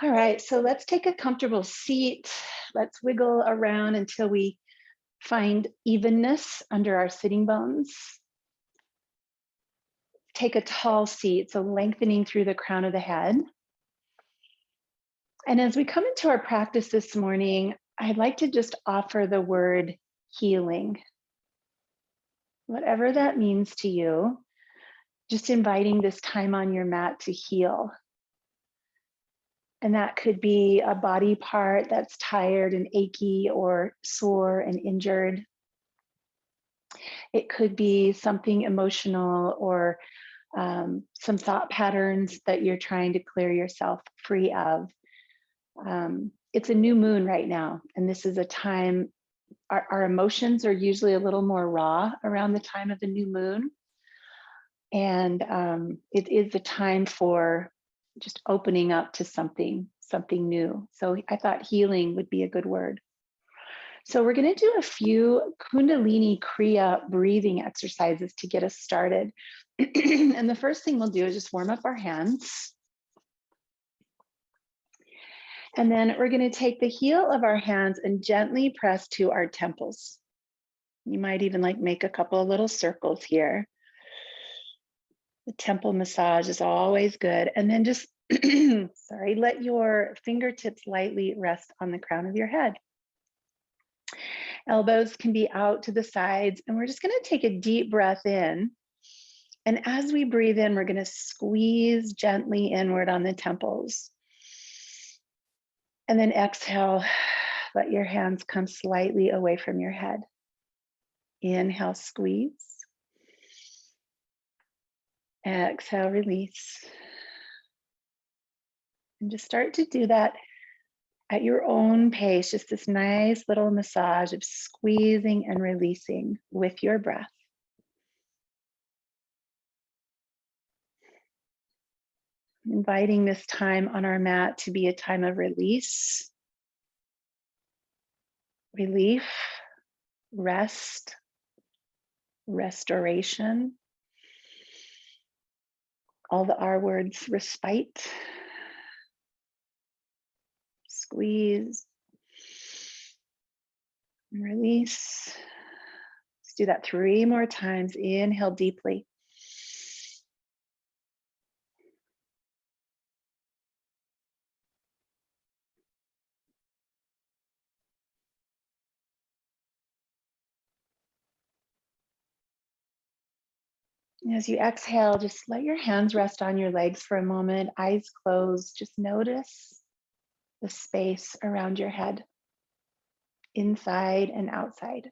All right, so let's take a comfortable seat. Let's wiggle around until we find evenness under our sitting bones. Take a tall seat, so lengthening through the crown of the head. And as we come into our practice this morning, I'd like to just offer the word healing. Whatever that means to you, just inviting this time on your mat to heal. And that could be a body part that's tired and achy or sore and injured. It could be something emotional or some thought patterns that you're trying to clear yourself free of. It's a new moon right now, and this is a time, our emotions are usually a little more raw around the time of the new moon. And it is a time for just opening up to something new. So I thought healing would be a good word. So we're going to do a few Kundalini Crea breathing exercises to get us started. And the first thing we'll do is just warm up our hands. And then we're going to take the heel of our hands and gently press to our temples. You might even make a couple of little circles here. The temple massage is always good. And then just, sorry, let your fingertips lightly rest on the crown of your head. Elbows can be out to the sides. And we're just going to take a deep breath in. And as we breathe in, we're going to squeeze gently inward on the temples. And then exhale, let your hands come slightly away from your head. Inhale, squeeze. Exhale, release. And just start to do that at your own pace, just this nice little massage of squeezing and releasing with your breath. Inviting this time on our mat to be a time of release, relief, rest, restoration. All the R words: respite, squeeze, and release. Let's do that 3 more times. Inhale deeply. And as you exhale, just let your hands rest on your legs for a moment, eyes closed. Just notice the space around your head, inside and outside.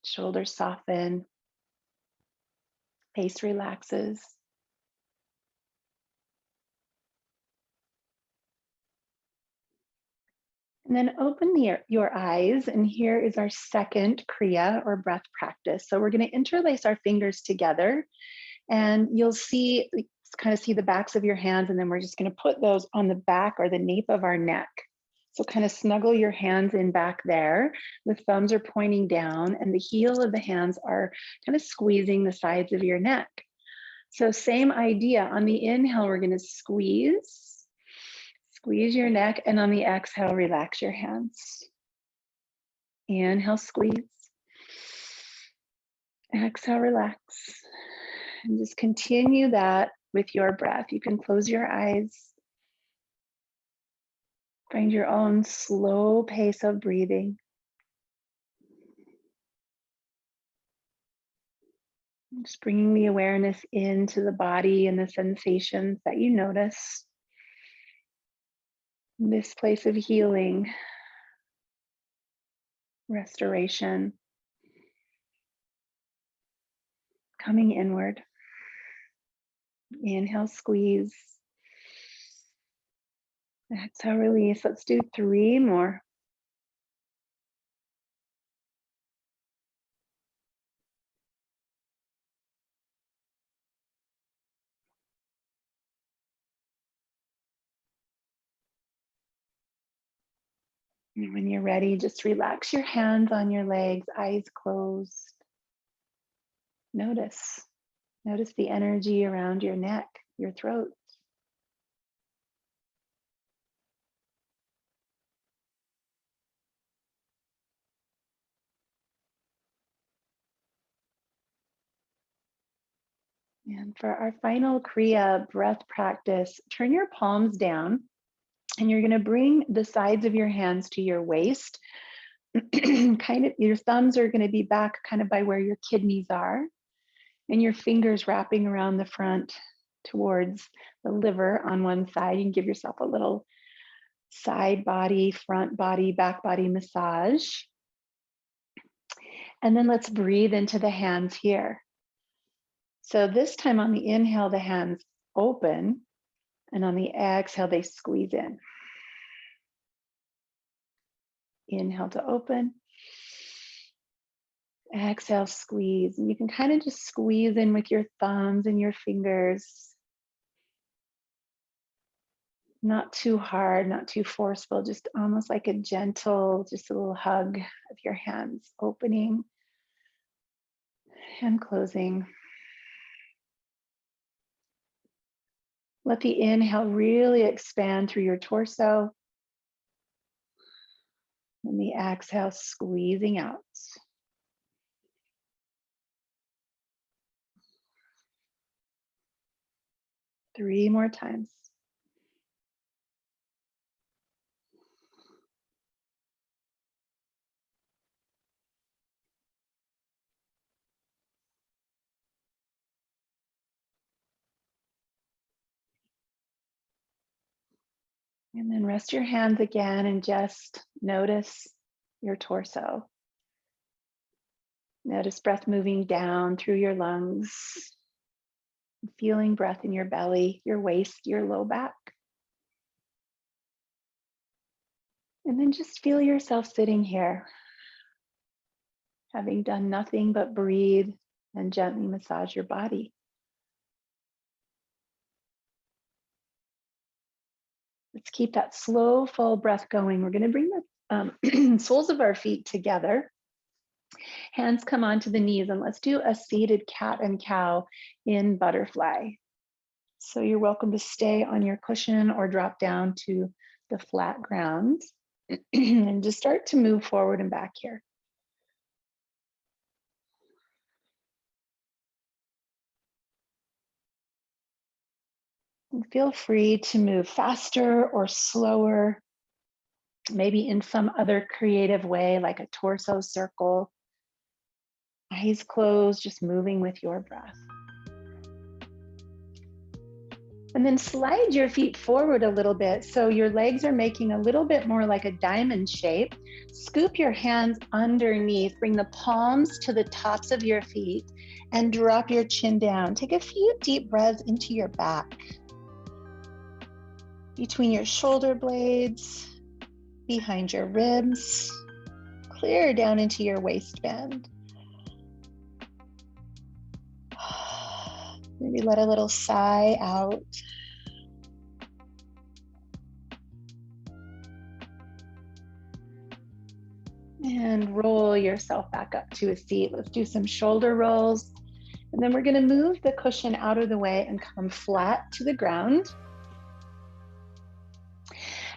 Shoulders soften, face relaxes. And then open your eyes, and here is our second Kriya or breath practice. So we're going to interlace our fingers together, and you'll see, kind of see the backs of your hands, and then we're just going to put those on the back or the nape of our neck. So kind of snuggle your hands in back there. The thumbs are pointing down, and the heel of the hands are kind of squeezing the sides of your neck. So same idea. On the inhale, we're going to squeeze your neck, and on the exhale, relax your hands. Inhale, squeeze. Exhale, relax. And just continue that with your breath. You can close your eyes. Find your own slow pace of breathing. Just bringing the awareness into the body and the sensations that you notice. This place of healing, restoration, coming inward. Inhale, squeeze. Exhale, release. Let's do 3 more. And when you're ready, just relax your hands on your legs, eyes closed. Notice. Notice the energy around your neck, your throat. And for our final Crea breath practice, turn your palms down and you're going to bring the sides of your hands to your waist. Kind of, your thumbs are going to be back kind of by where your kidneys are, and your fingers wrapping around the front towards the liver on one side. You can give yourself a little side body, front body, back body massage. And then let's breathe into the hands here. So this time on the inhale, the hands open, and on the exhale, they squeeze in. Inhale to open. Exhale, squeeze. And you can kind of just squeeze in with your thumbs and your fingers. Not too hard, not too forceful, just almost like a gentle, just a little hug of your hands opening and closing. Let the inhale really expand through your torso. And the exhale squeezing out. 3 more times. And then rest your hands again and just notice your torso. Notice breath moving down through your lungs, feeling breath in your belly, your waist, your low back. And then just feel yourself sitting here, having done nothing but breathe and gently massage your body. Let's keep that slow, full breath going. We're going to bring the soles of our feet together. Hands come onto the knees, and let's do a seated cat and cow in butterfly. So you're welcome to stay on your cushion or drop down to the flat ground and just start to move forward and back here. And feel free to move faster or slower, maybe in some other creative way, like a torso circle. Eyes closed, just moving with your breath. And then slide your feet forward a little bit so your legs are making a little bit more like a diamond shape. Scoop your hands underneath, bring the palms to the tops of your feet and drop your chin down. Take a few deep breaths into your back, between your shoulder blades, behind your ribs, clear down into your waistband. Maybe let a little sigh out. And roll yourself back up to a seat. Let's do some shoulder rolls. And then we're going to move the cushion out of the way and come flat to the ground.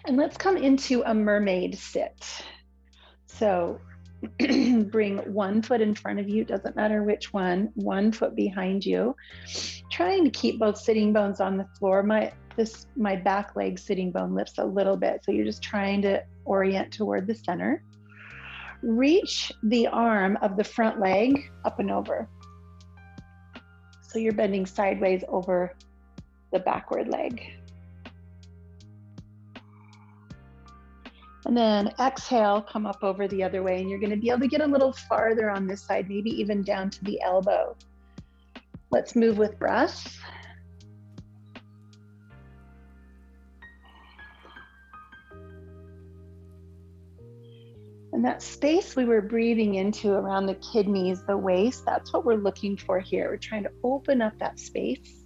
And let's come into a mermaid sit. So bring one foot in front of you, doesn't matter which one foot behind you. Trying to keep both sitting bones on the floor. My back leg sitting bone lifts a little bit, so you're just trying to orient toward the center. Reach the arm of the front leg up and over. So you're bending sideways over the backward leg. And then exhale, come up over the other way, and you're going to be able to get a little farther on this side, maybe even down to the elbow. Let's move with breath. And that space we were breathing into around the kidneys, the waist, that's what we're looking for here. We're trying to open up that space.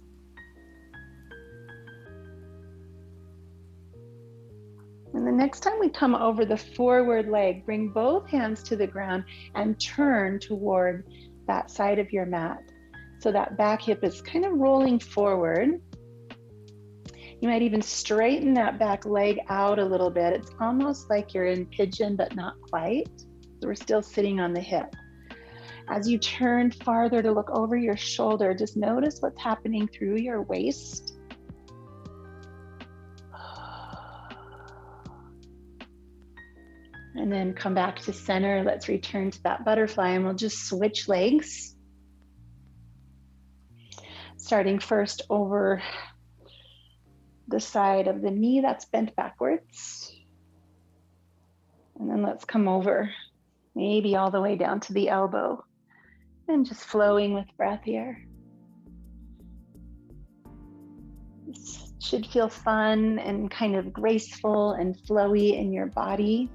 And the next time we come over the forward leg, bring both hands to the ground and turn toward that side of your mat. So that back hip is kind of rolling forward. You might even straighten that back leg out a little bit. It's almost like you're in pigeon, but not quite. So we're still sitting on the hip. As you turn farther to look over your shoulder, just notice what's happening through your waist. And then come back to center. Let's return to that butterfly, and we'll just switch legs. Starting first over the side of the knee that's bent backwards. And then let's come over, maybe all the way down to the elbow. And just flowing with breath here. This should feel fun and kind of graceful and flowy in your body.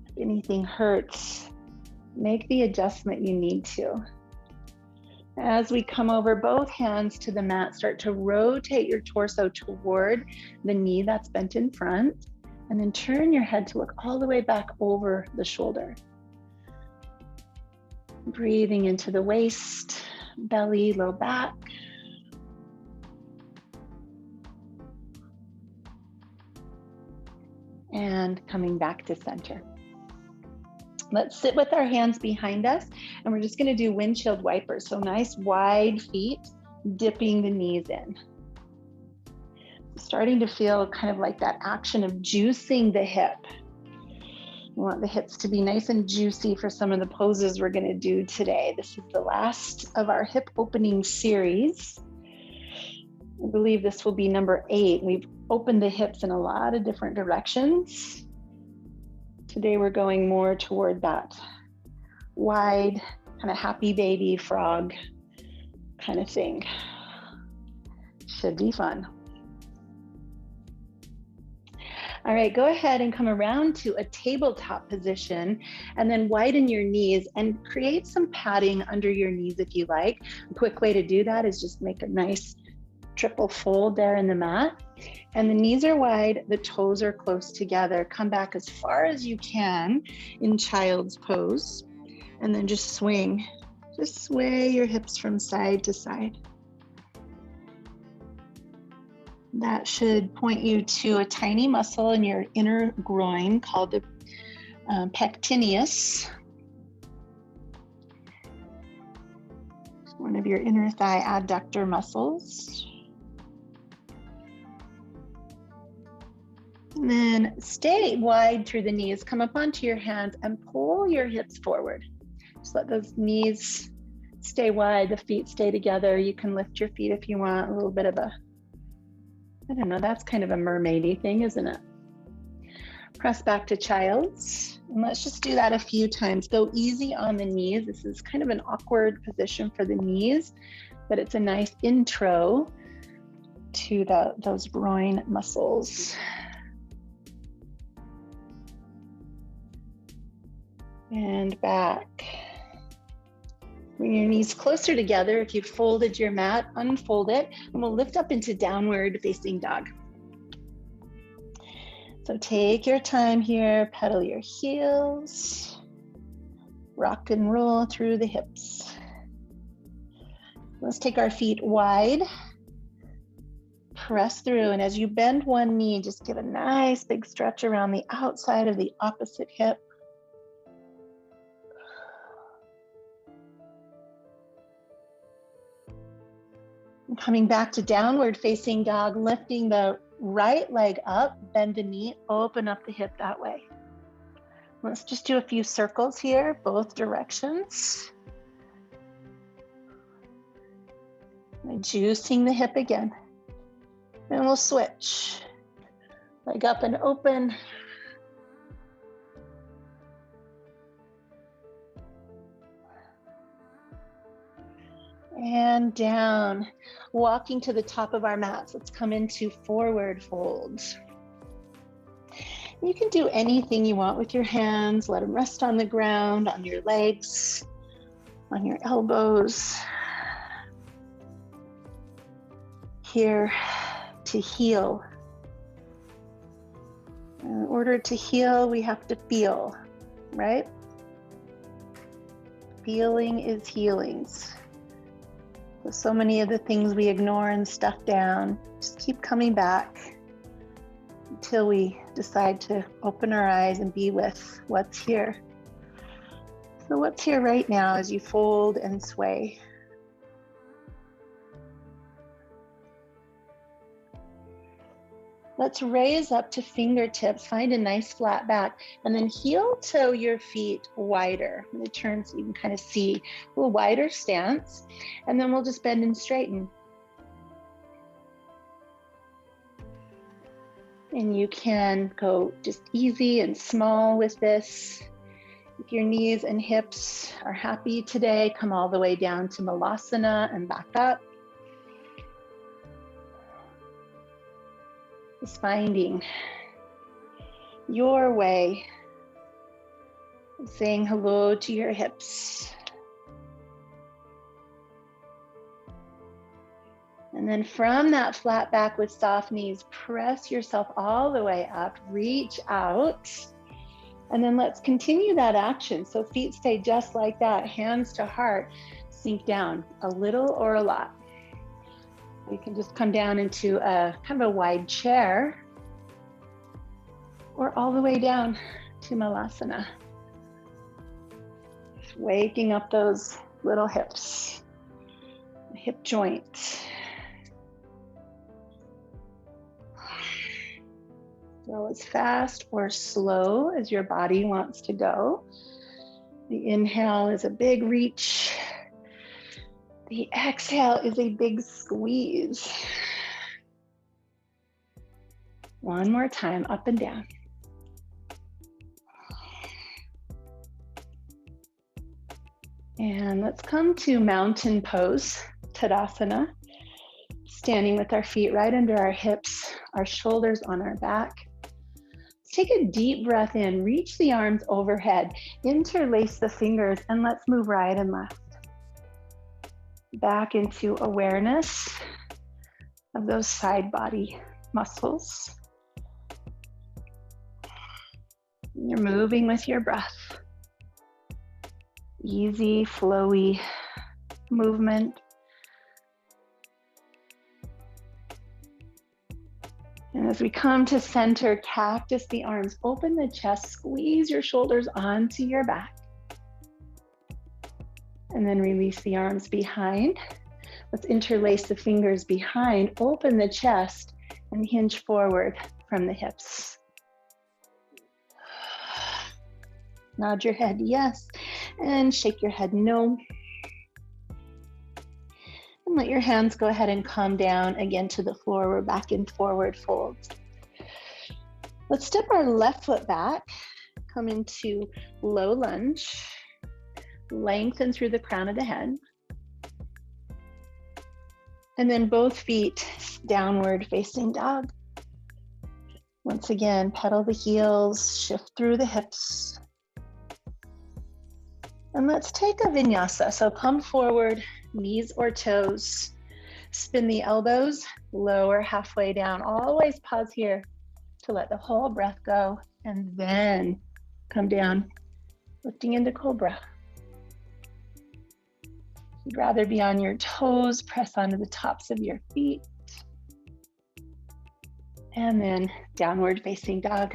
If anything hurts, make the adjustment you need to. As we come over both hands to the mat, start to rotate your torso toward the knee that's bent in front, and then turn your head to look all the way back over the shoulder. Breathing into the waist, belly, low back. And coming back to center. Let's sit with our hands behind us, and we're just going to do windshield wipers. So nice wide feet, dipping the knees in. Starting to feel kind of like that action of juicing the hip. We want the hips to be nice and juicy for some of the poses we're going to do today. This is the last of our hip opening series. I believe this will be number 8. We've opened the hips in a lot of different directions. Today we're going more toward that wide, kind of happy baby frog kind of thing. Should be fun. All right, go ahead and come around to a tabletop position and then widen your knees and create some padding under your knees if you like. A quick way to do that is just make a nice triple fold there in the mat. And the knees are wide, the toes are close together. Come back as far as you can in child's pose. And then just swing. Just sway your hips from side to side. That should point you to a tiny muscle in your inner groin called the pectineus. It's one of your inner thigh adductor muscles. And then stay wide through the knees. Come up onto your hands and pull your hips forward. Just let those knees stay wide, the feet stay together. You can lift your feet if you want, a little bit of a, I don't know, that's kind of a mermaidy thing, isn't it? Press back to child's. And let's just do that a few times. Go easy on the knees. This is kind of an awkward position for the knees, but it's a nice intro to those groin muscles. And back. Bring your knees closer together. If you've folded your mat, unfold it, and we'll lift up into downward facing dog. So take your time here, pedal your heels, rock and roll through the hips. Let's take our feet wide, press through, and as you bend one knee, just give a nice big stretch around the outside of the opposite hip. Coming back to downward facing dog, lifting the right leg up, bend the knee, open up the hip that way. Let's just do a few circles here, both directions. Juicing the hip again. And we'll switch. Leg up and open. And down, walking to the top of our mats. Let's come into forward fold. You can do anything you want with your hands. Let them rest on the ground, on your legs, on your elbows. Here to heal. In order to heal, we have to feel, right? Feeling is healings. So many of the things we ignore and stuff down, just keep coming back until we decide to open our eyes and be with what's here. So what's here right now as you fold and sway? Let's raise up to fingertips, find a nice flat back, and then heel toe your feet wider. I'm going to turn so you can kind of see a little wider stance, and then we'll just bend and straighten. And you can go just easy and small with this. If your knees and hips are happy today, come all the way down to Malasana and back up. Just finding your way of saying hello to your hips. And then from that flat back with soft knees, press yourself all the way up, reach out, and then let's continue that action. So feet stay just like that, hands to heart, sink down a little or a lot. You can just come down into a kind of a wide chair or all the way down to Malasana. Just waking up those little hips, the hip joint. Go as fast or slow as your body wants to go. The inhale is a big reach. The exhale is a big squeeze. One more time, up and down. And let's come to mountain pose, Tadasana. Standing with our feet right under our hips, our shoulders on our back. Take a deep breath in, reach the arms overhead, interlace the fingers, and let's move right and left. Back into awareness of those side body muscles. You're moving with your breath. Easy, flowy movement. And as we come to center, cactus the arms, open the chest, squeeze your shoulders onto your back. And then release the arms behind. Let's interlace the fingers behind, open the chest, and hinge forward from the hips. Nod your head yes, and shake your head no. And let your hands go ahead and come down again to the floor. We're back in forward fold. Let's step our left foot back, come into low lunge. Lengthen through the crown of the head. And then both feet downward facing dog. Once again, pedal the heels, shift through the hips. And let's take a vinyasa. So come forward, knees or toes. Spin the elbows, lower halfway down. Always pause here to let the whole breath go. And then come down, lifting into Cobra. If you'd rather be on your toes, press onto the tops of your feet. And then downward facing dog.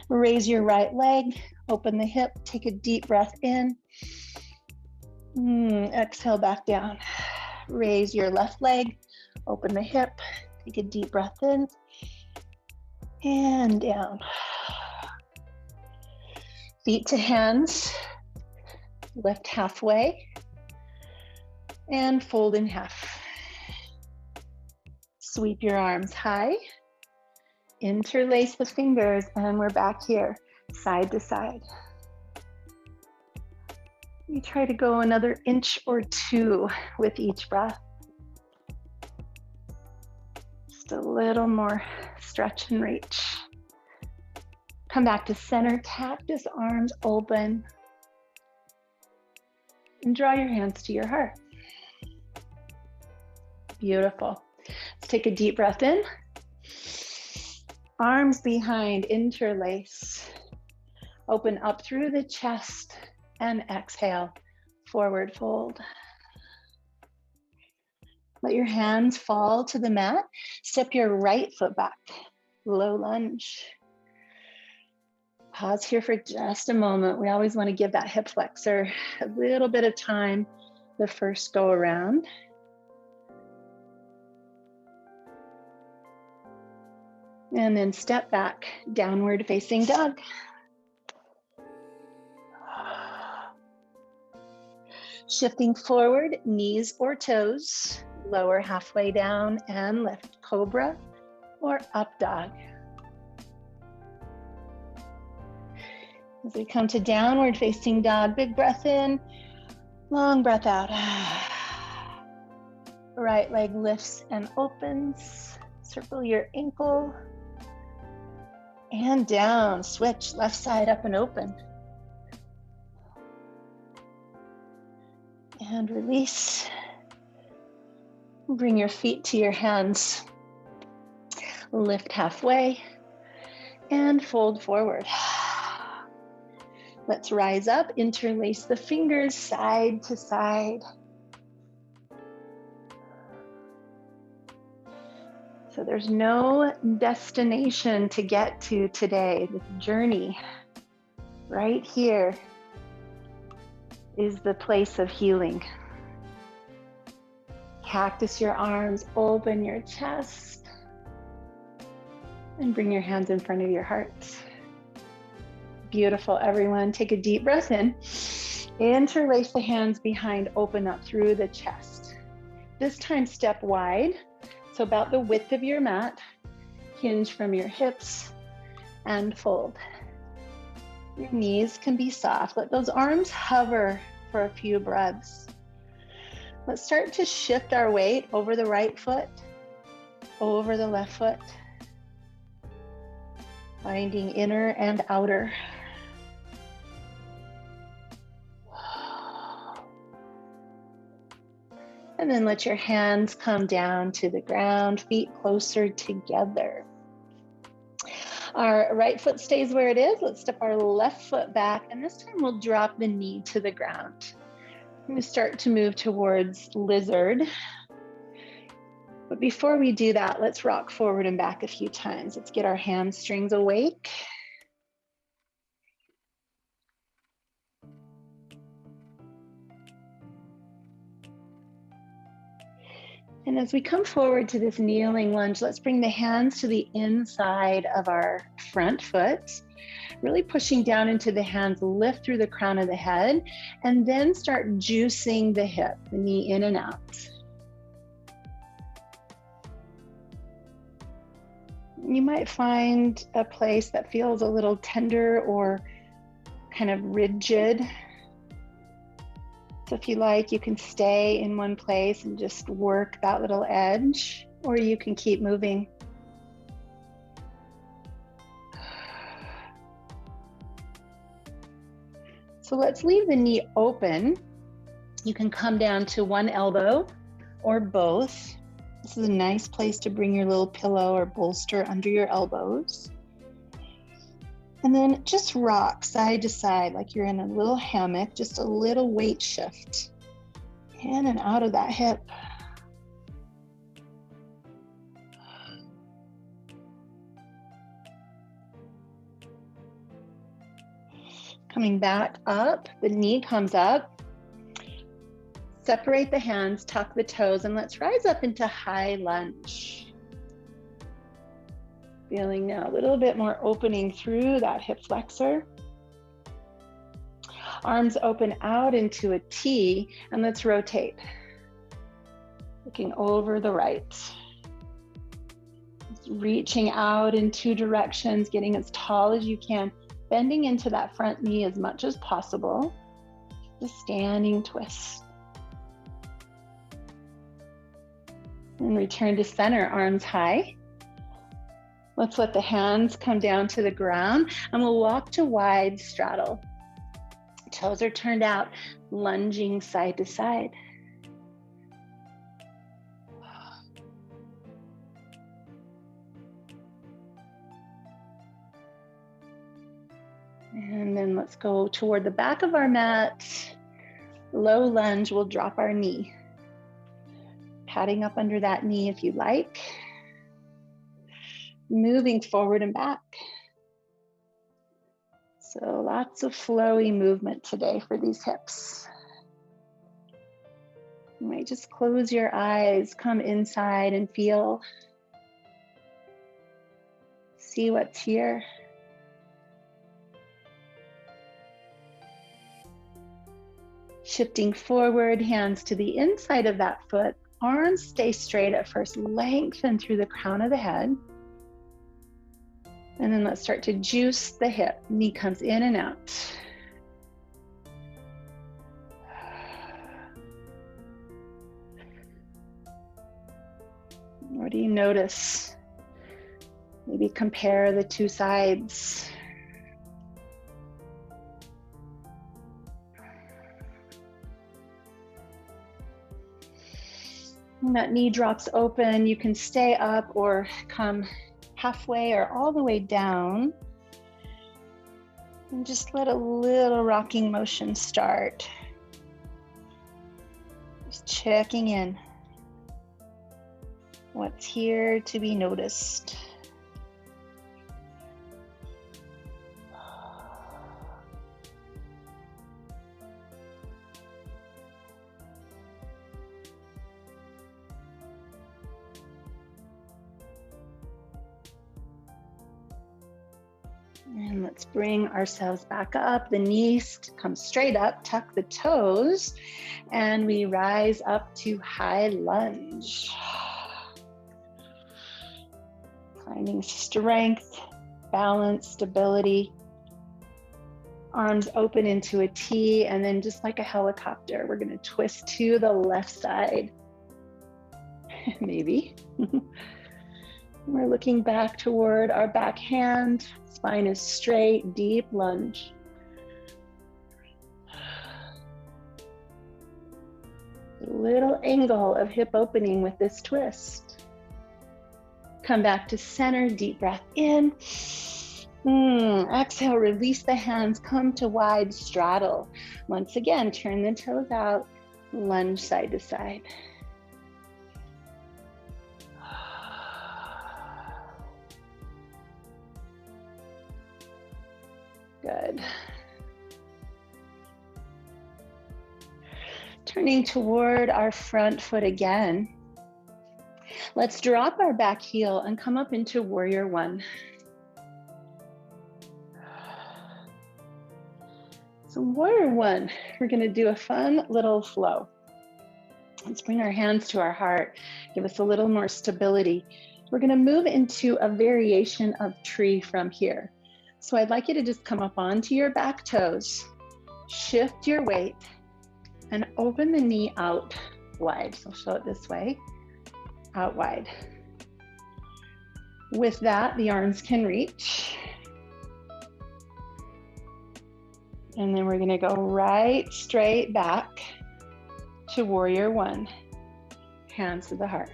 Raise your right leg, open the hip, take a deep breath in. Exhale back down. Raise your left leg, open the hip, take a deep breath in. And down. Feet to hands. Lift halfway and fold in half. Sweep your arms high, interlace the fingers, and we're back here, side to side. You try to go another inch or two with each breath. Just a little more stretch and reach. Come back to center, cactus arms open. And draw your hands to your heart. Beautiful. Let's take a deep breath in. Arms behind, interlace. Open up through the chest and exhale, forward fold. Let your hands fall to the mat. Step your right foot back, low lunge. Pause here for just a moment. We always want to give that hip flexor a little bit of time the first go around. And then step back, downward facing dog. Shifting forward, knees or toes, lower halfway down and lift, Cobra or up dog. As we come to downward facing dog, big breath in, long breath out. Right leg lifts and opens, circle your ankle, and down, switch, left side up and open. And release. Bring your feet to your hands. Lift halfway and fold forward. Let's rise up, interlace the fingers side to side. So there's no destination to get to today. This journey right here is the place of healing. Cactus your arms, open your chest, and bring your hands in front of your heart. Beautiful, everyone. Take a deep breath in. Interlace the hands behind, open up through the chest. This time step wide, so about the width of your mat. Hinge from your hips and fold. Your knees can be soft. Let those arms hover for a few breaths. Let's start to shift our weight over the right foot, over the left foot, finding inner and outer. And then let your hands come down to the ground, feet closer together. Our right foot stays where it is. Let's step our left foot back, and this time we'll drop the knee to the ground. I'm going to start to move towards lizard. But before we do that, let's rock forward and back a few times. Let's get our hamstrings awake. And as we come forward to this kneeling lunge, let's bring the hands to the inside of our front foot, really pushing down into the hands, lift through the crown of the head, and then start juicing the hip, the knee in and out. You might find a place that feels a little tender or kind of rigid. So if you like, you can stay in one place and just work that little edge, or you can keep moving. So let's leave the knee open. You can come down to one elbow or both. This is a nice place to bring your little pillow or bolster under your elbows. And then just rock side to side like you're in a little hammock, just a little weight shift in and out of that hip. Coming back up, the knee comes up. Separate the hands, tuck the toes, and let's rise up into high lunge. Feeling now a little bit more opening through that hip flexor. Arms open out into a T, and let's rotate. Looking over the right. Reaching out in two directions, getting as tall as you can, bending into that front knee as much as possible. The standing twist. And return to center, arms high. Let's let the hands come down to the ground, and we'll walk to wide straddle. Toes are turned out, lunging side to side. And then let's go toward the back of our mat. Low lunge, we'll drop our knee. Patting up under that knee if you like. Moving forward and back. So lots of flowy movement today for these hips. You might just close your eyes, come inside and feel. See what's here. Shifting forward, hands to the inside of that foot. Arms stay straight at first, lengthen through the crown of the head. And then let's start to juice the hip. Knee comes in and out. What do you notice? Maybe compare the two sides. When that knee drops open, you can stay up or come halfway or all the way down. And just let a little rocking motion start. Just checking in. What's here to be noticed? And let's bring ourselves back up. The knees come straight up, tuck the toes, and we rise up to high lunge. Finding strength, balance, stability. Arms open into a T, and then just like a helicopter, we're going to twist to the left side. Maybe. We're looking back toward our back hand. Spine is straight, deep lunge. A little angle of hip opening with this twist. Come back to center, deep breath in. Exhale, release the hands, come to wide straddle. Once again, turn the toes out, lunge side to side. Good. Turning toward our front foot again. Let's drop our back heel and come up into warrior one. So warrior one, we're going to do a fun little flow. Let's bring our hands to our heart, give us a little more stability. We're going to move into a variation of tree from here. So I'd like you to just come up onto your back toes, shift your weight, and open the knee out wide. So I'll show it this way, out wide. With that, the arms can reach. And then we're gonna go right straight back to warrior one, hands to the heart.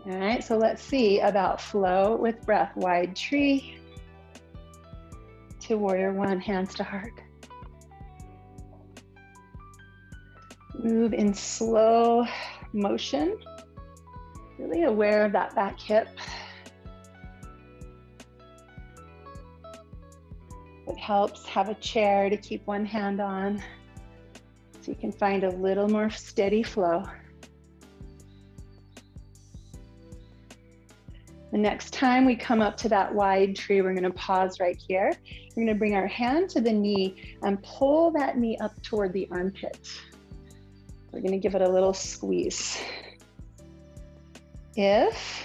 All right, so let's see about flow with breath. Wide tree to warrior one, hands to heart. Move in slow motion, really aware of that back hip. It helps have a chair to keep one hand on so you can find a little more steady flow. The next time we come up to that wide tree, we're going to pause right here. We're going to bring our hand to the knee and pull that knee up toward the armpit. We're going to give it a little squeeze. If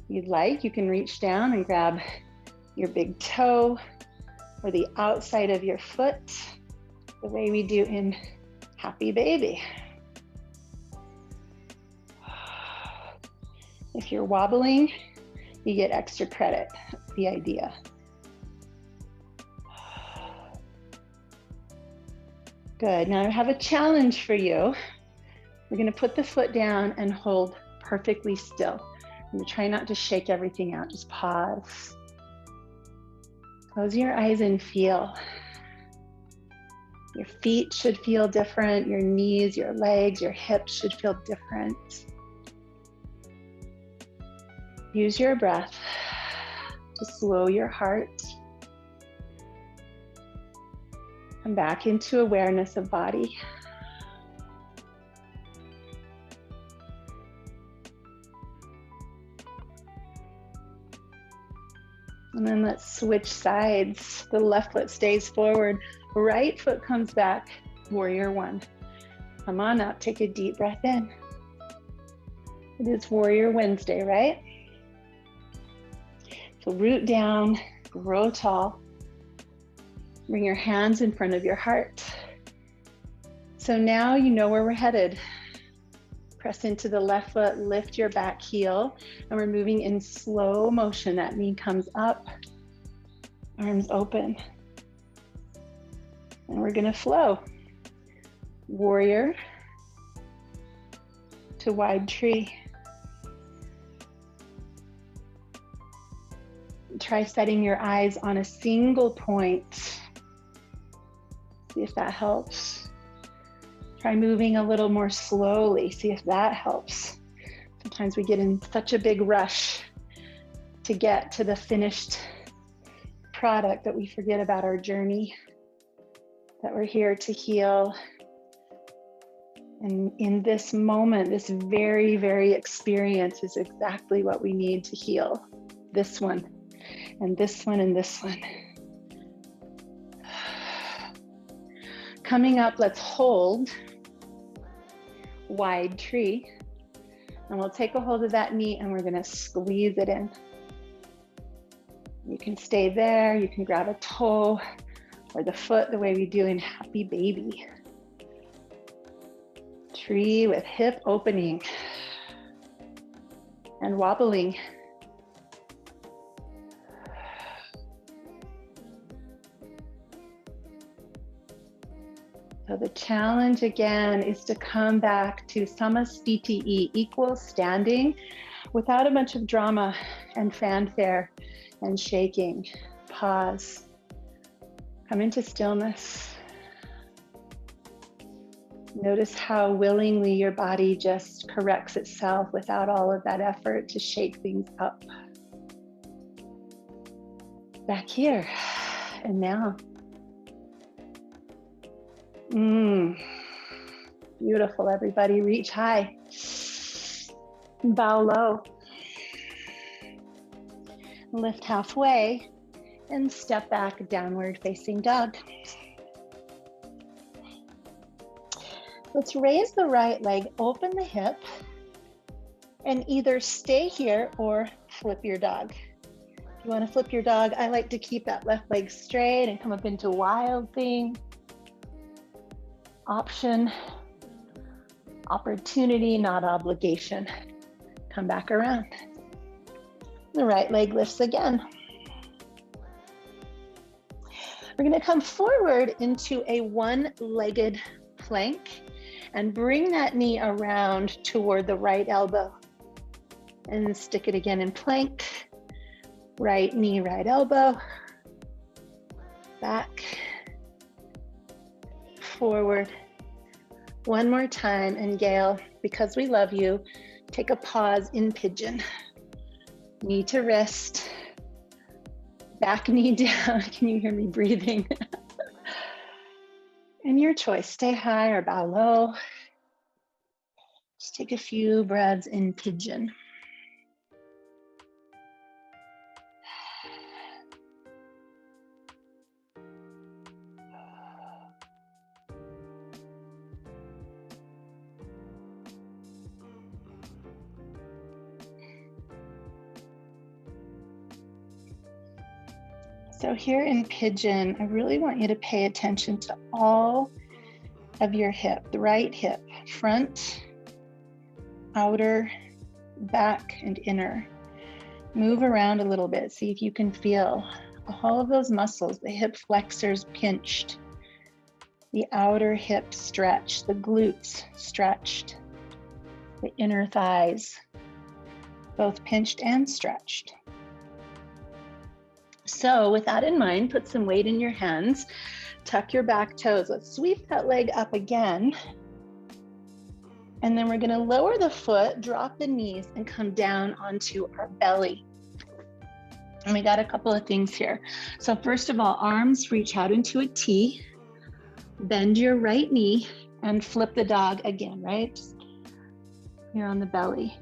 you'd like, you can reach down and grab your big toe or the outside of your foot, the way we do in Happy Baby. If you're wobbling, you get extra credit. That's the idea. Good. Now I have a challenge for you. We're going to put the foot down and hold perfectly still. I'm going to try not to shake everything out. Just pause. Close your eyes and feel. Your feet should feel different. Your knees, your legs, your hips should feel different. Use your breath to slow your heart. Come back into awareness of body. And then let's switch sides. The left foot stays forward. Right foot comes back. Warrior one. Come on up. Take a deep breath in. It is Warrior Wednesday, right? So root down, grow tall. Bring your hands in front of your heart. So now you know where we're headed. Press into the left foot, lift your back heel, and we're moving in slow motion. That knee comes up, arms open. And we're gonna flow. Warrior to wide tree. Try setting your eyes on a single point. See if that helps. Try moving a little more slowly. See if that helps. Sometimes we get in such a big rush to get to the finished product that we forget about our journey, that we're here to heal. And in this moment, this very, very experience is exactly what we need to heal. This one, and this one, and this one. Coming up, let's hold wide tree. And we'll take a hold of that knee and we're gonna squeeze it in. You can stay there, you can grab a toe or the foot the way we do in Happy Baby. Tree with hip opening and wobbling. So the challenge again is to come back to samastiti'i, equal standing, without a bunch of drama and fanfare and shaking. Pause. Come into stillness. Notice how willingly your body just corrects itself without all of that effort to shake things up. Back here and now. Beautiful, everybody. Reach high. Bow low. Lift halfway and step back, downward facing dog. Let's raise the right leg, open the hip, and either stay here or flip your dog. If you want to flip your dog, I like to keep that left leg straight and come up into wild thing. Option, opportunity, not obligation. Come back around. The right leg lifts again. We're going to come forward into a one-legged plank and bring that knee around toward the right elbow. And stick it again in plank. Right knee, right elbow. Back. Forward. One more time, and Gail, because we love you, take a pause in pigeon. Knee to wrist, back knee down. Can you hear me breathing? And your choice, stay high or bow low. Just take a few breaths in pigeon. So here in pigeon, I really want you to pay attention to all of your hip, the right hip, front, outer, back, and inner. Move around a little bit, see if you can feel all of those muscles, the hip flexors pinched, the outer hip stretched, the glutes stretched, the inner thighs, both pinched and stretched. So with that in mind, put some weight in your hands, tuck your back toes. Let's sweep that leg up again. And then we're gonna lower the foot, drop the knees, and come down onto our belly. And we got a couple of things here. So first of all, arms reach out into a T, bend your right knee, and flip the dog again, right? Here on the belly.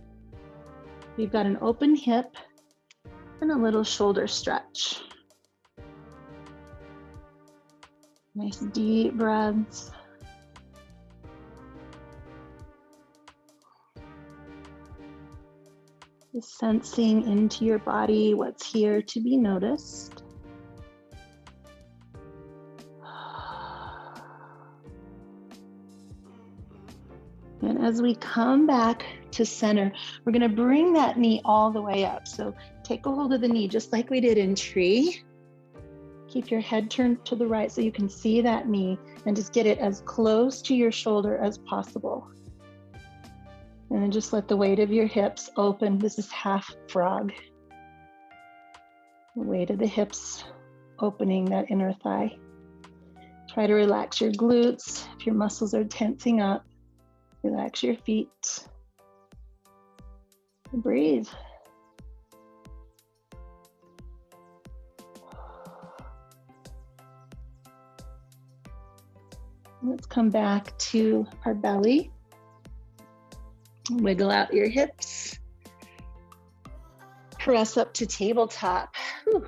We've got an open hip and a little shoulder stretch. Nice deep breaths. Just sensing into your body what's here to be noticed. And as we come back to center, we're going to bring that knee all the way up. So take a hold of the knee just like we did in tree. Keep your head turned to the right so you can see that knee, and just get it as close to your shoulder as possible. And then just let the weight of your hips open. This is half frog. The weight of the hips opening that inner thigh. Try to relax your glutes. If your muscles are tensing up, relax your feet. And breathe. Let's come back to our belly. Wiggle out your hips. Press up to tabletop. Whew.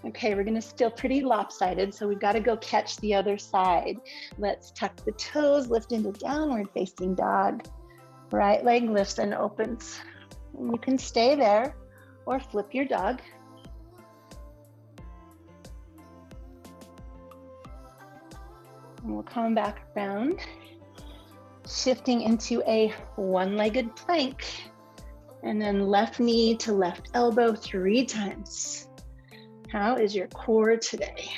Okay, we're gonna still pretty lopsided, so we've got to go catch the other side. Let's tuck the toes, lift into downward facing dog. Right leg lifts and opens. And you can stay there or flip your dog. And we'll come back around, shifting into a one-legged plank, and then left knee to left elbow 3 times. How is your core today?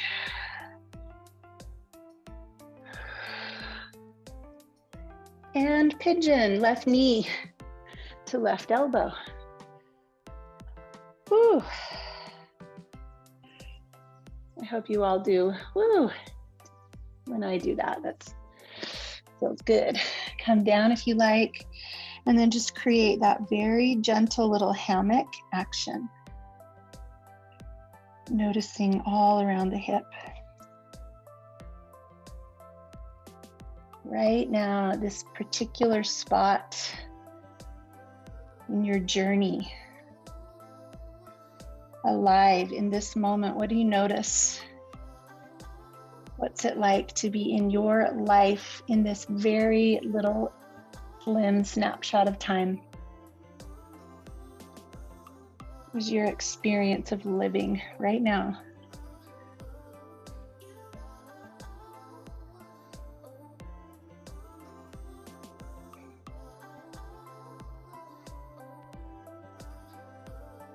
And pigeon, left knee to left elbow. Woo. I hope you all do woo when I do that. That feels good. Come down if you like, and then just create that very gentle little hammock action. Noticing all around the hip. Right now, this particular spot in your journey, alive in this moment, what do you notice? What's it like to be in your life in this very little slim snapshot of time? What is your experience of living right now?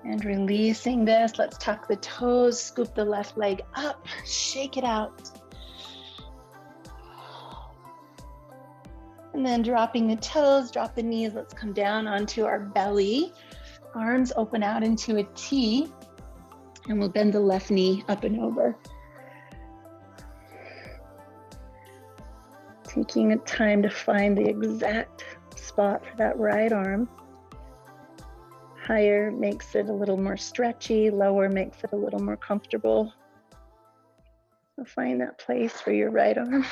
And releasing this, let's tuck the toes, scoop the left leg up, shake it out. And then dropping the toes, drop the knees, let's come down onto our belly. Arms open out into a T, and we'll bend the left knee up and over. Taking a time to find the exact spot for that right arm. Higher makes it a little more stretchy, lower makes it a little more comfortable. So find that place for your right arm.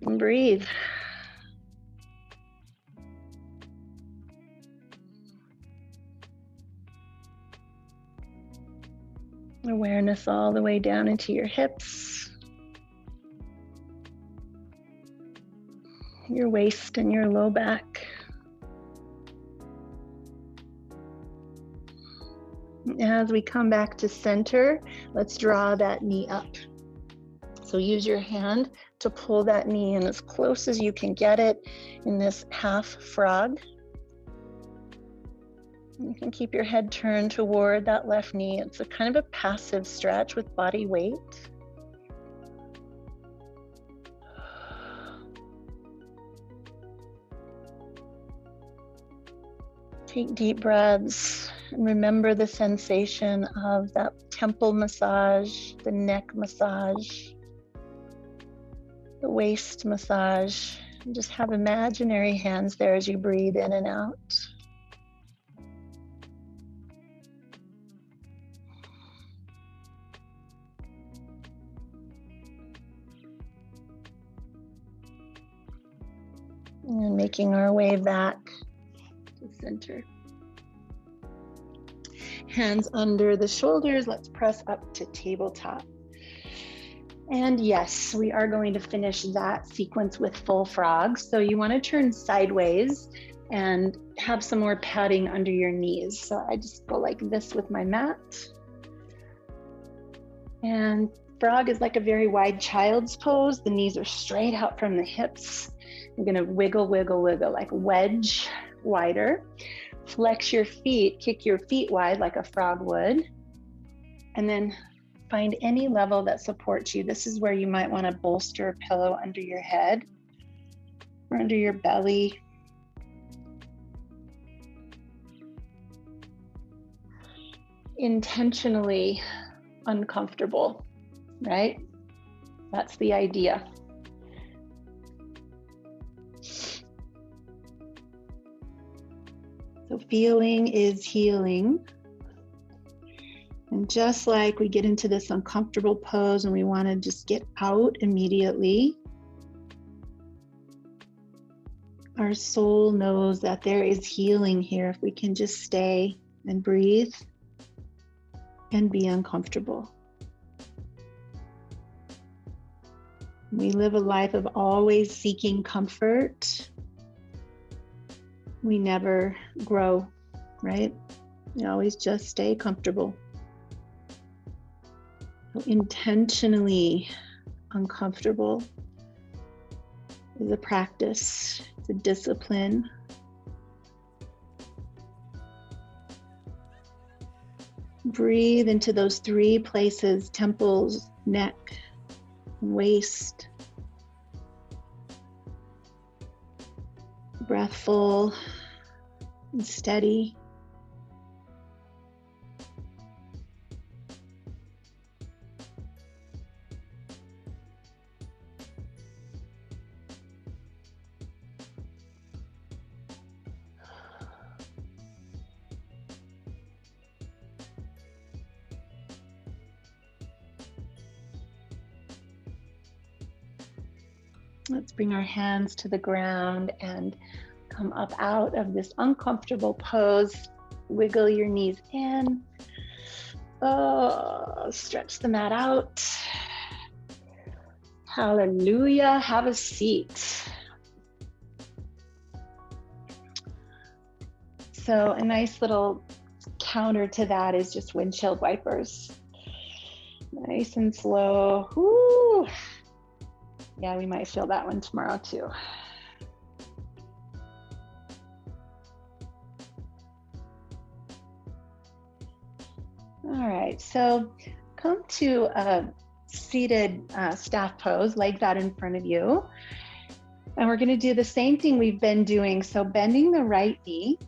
And breathe. Awareness all the way down into your hips, your waist and your low back. As we come back to center, let's draw that knee up. So use your hand to pull that knee in as close as you can get it in this half frog. You can keep your head turned toward that left knee. It's a kind of a passive stretch with body weight. Take deep breaths And remember the sensation of that temple massage, the neck massage, the waist massage. And just have imaginary hands there as you breathe in and out. And making our way back to center. Hands under the shoulders. Let's press up to tabletop. And yes, we are going to finish that sequence with full frog. So you want to turn sideways and have some more padding under your knees. So I just go like this with my mat. And frog is like a very wide child's pose. The knees are straight out from the hips. You're going to wiggle, wiggle, wiggle, like wedge wider. Flex your feet, kick your feet wide like a frog would. And then find any level that supports you. This is where you might want to bolster a pillow under your head or under your belly. Intentionally uncomfortable, right? That's the idea. So feeling is healing. And just like we get into this uncomfortable pose and we want to just get out immediately, our soul knows that there is healing here if we can just stay and breathe and be uncomfortable. We live a life of always seeking comfort. We never grow, right? We always just stay comfortable. So intentionally uncomfortable is a practice, it's a discipline. Breathe into those three places: temples, neck, waist. Breath full and steady. Let's bring our hands to the ground and come up out of this uncomfortable pose. Wiggle your knees in. Oh, stretch the mat out. Hallelujah. Have a seat. So a nice little counter to that is just windshield wipers. Nice and slow. Woo. Yeah, we might feel that one tomorrow too. All right, so come to a seated staff pose, legs out in front of you. And we're gonna do the same thing we've been doing. So bending the right knee,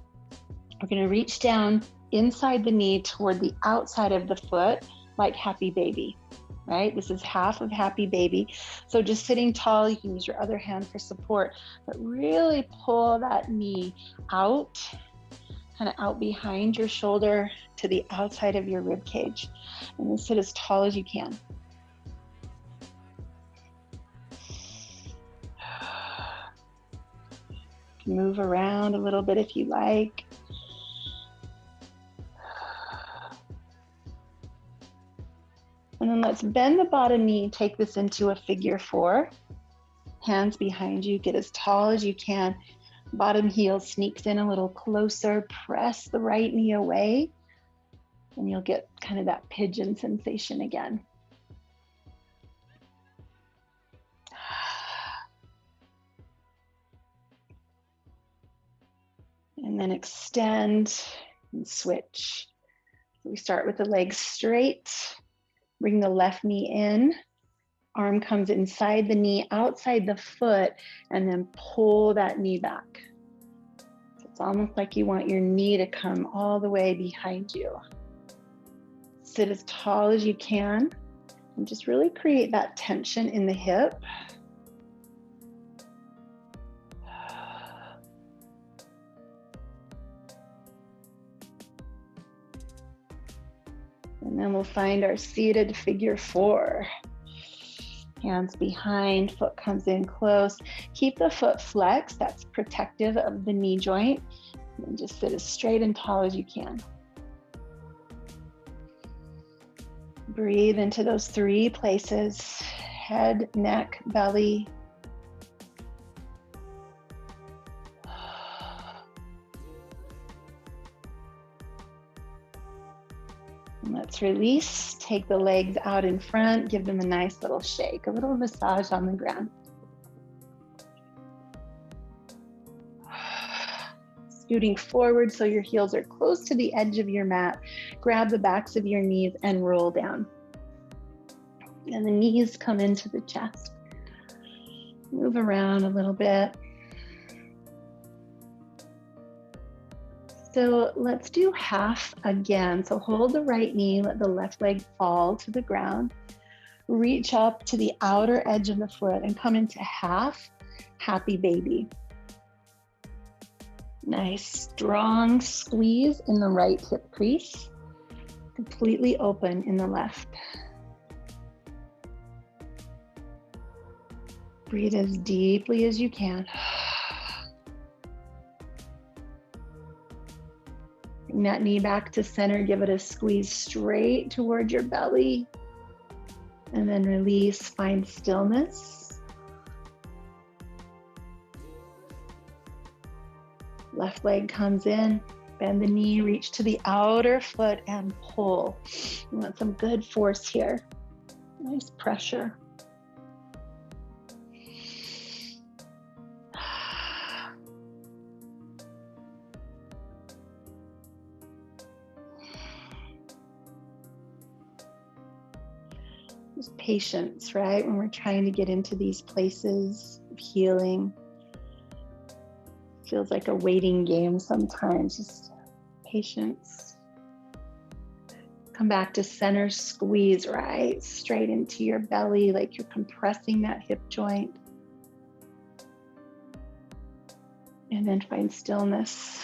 we're gonna reach down inside the knee toward the outside of the foot, like happy baby. Right? This is half of happy baby. So just sitting tall, you can use your other hand for support, but really pull that knee out, kind of out behind your shoulder to the outside of your rib cage. And then sit as tall as you can. Move around a little bit if you like. And then let's bend the bottom knee and take this into a figure four. Hands behind you, get as tall as you can. Bottom heel sneaks in a little closer, press the right knee away, and you'll get kind of that pigeon sensation again. And then extend and switch. So we start with the legs straight. Bring the left knee in, arm comes inside the knee, outside the foot, and then pull that knee back. It's almost like you want your knee to come all the way behind you. Sit as tall as you can and just really create that tension in the hip. And then we'll find our seated figure 4. Hands behind, foot comes in close. Keep the foot flexed, that's protective of the knee joint. And just sit as straight and tall as you can. Breathe into those 3 places: head, neck, belly. And let's release. Take the legs out in front, give them a nice little shake, a little massage on the ground. Scooting forward so your heels are close to the edge of your mat. Grab the backs of your knees and roll down. And the knees come into the chest. Move around a little bit. So let's do half again. So hold the right knee, let the left leg fall to the ground. Reach up to the outer edge of the foot and come into half, happy baby. Nice strong squeeze in the right hip crease, completely open in the left. Breathe as deeply as you can. Bring that knee back to center, give it a squeeze straight toward your belly. And then release, find stillness. Left leg comes in, bend the knee, reach to the outer foot and pull. You want some good force here. Nice pressure. Just patience, right? When we're trying to get into these places of healing. Feels like a waiting game sometimes, just patience. Come back to center, squeeze right straight into your belly, like you're compressing that hip joint. And then find stillness.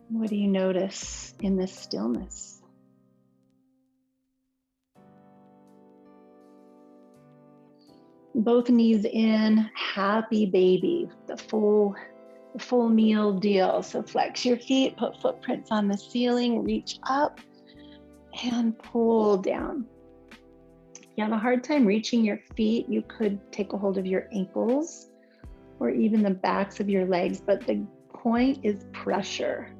What do you notice in this stillness? Both knees in, happy baby, the full meal deal. So flex your feet, put footprints on the ceiling, reach up and pull down. If you have a hard time reaching your feet, you could take a hold of your ankles or even the backs of your legs, but the point is pressure.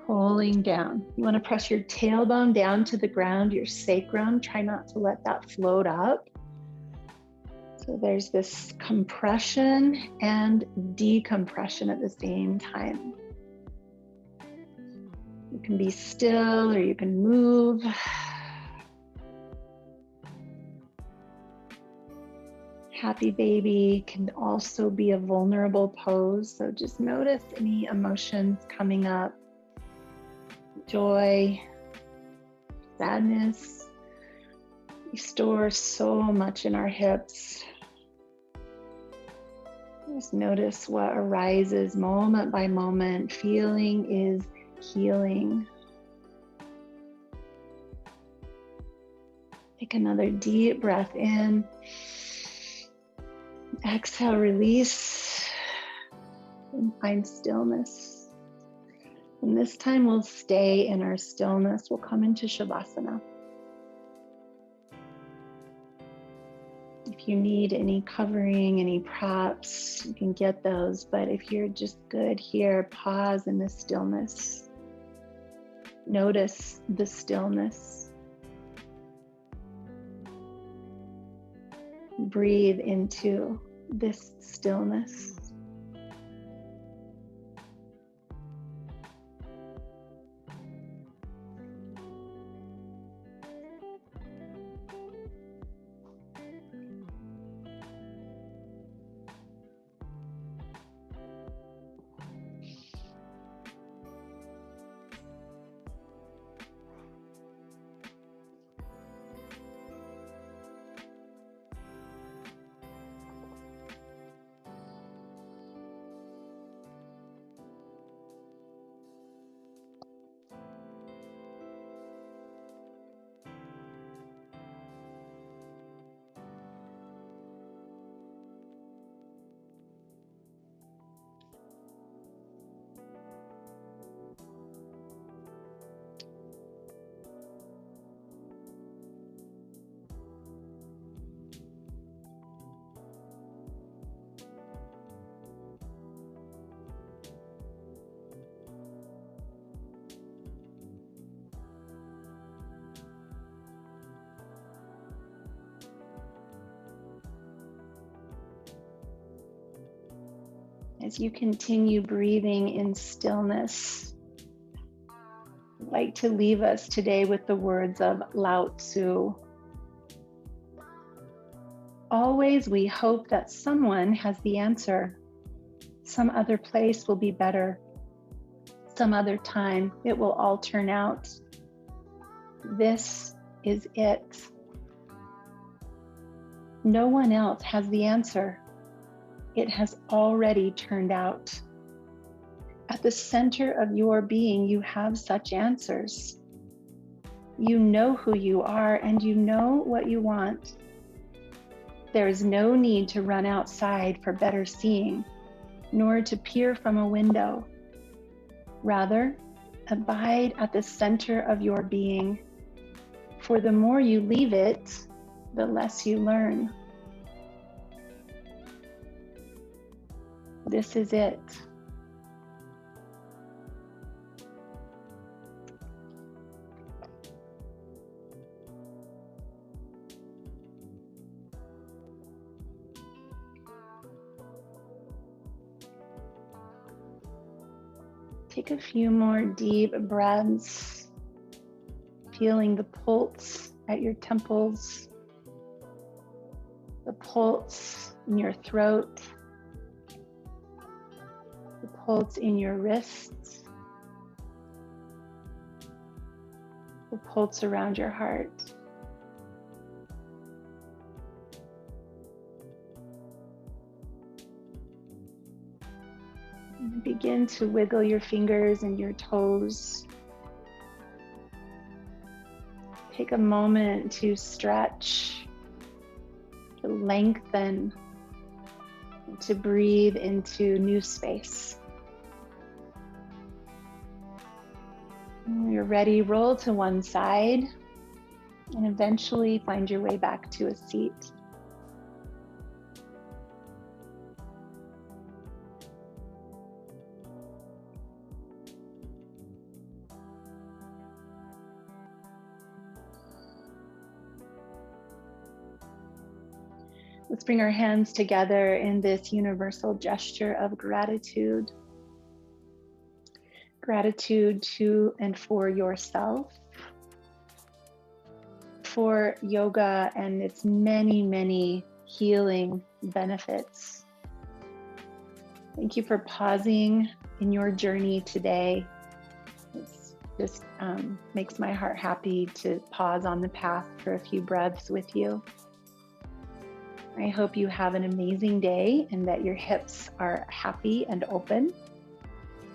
Pulling down. You want to press your tailbone down to the ground, your sacrum. Try not to let that float up. So there's this compression and decompression at the same time. You can be still or you can move. Happy baby can also be a vulnerable pose. So just notice any emotions coming up. Joy, sadness. We store so much in our hips. Just notice what arises moment by moment. Feeling is healing. Take another deep breath in. Exhale, release, and find stillness. And this time we'll stay in our stillness. We'll come into Shavasana. If you need any covering, any props, you can get those. But if you're just good here, pause in the stillness. Notice the stillness. Breathe into this stillness. As you continue breathing in stillness, I'd like to leave us today with the words of Lao Tzu. Always we hope that someone has the answer. Some other place will be better. Some other time it will all turn out. This is it. No one else has the answer. It has already turned out. At the center of your being, you have such answers. You know who you are and you know what you want. There is no need to run outside for better seeing, nor to peer from a window. Rather, abide at the center of your being, for the more you leave it, the less you learn. This is it. Take a few more deep breaths, feeling the pulse at your temples, the pulse in your throat, the pulse in your wrists, the pulse around your heart. Begin to wiggle your fingers and your toes. Take a moment to stretch, to lengthen, and to breathe into new space. When you're ready, roll to one side and eventually find your way back to a seat. Let's bring our hands together in this universal gesture of gratitude. Gratitude to and for yourself, for yoga and its many, many healing benefits. Thank you for pausing in your journey today. It's just makes my heart happy to pause on the path for a few breaths with you. I hope you have an amazing day and that your hips are happy and open.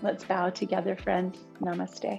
Let's bow together, friends. Namaste.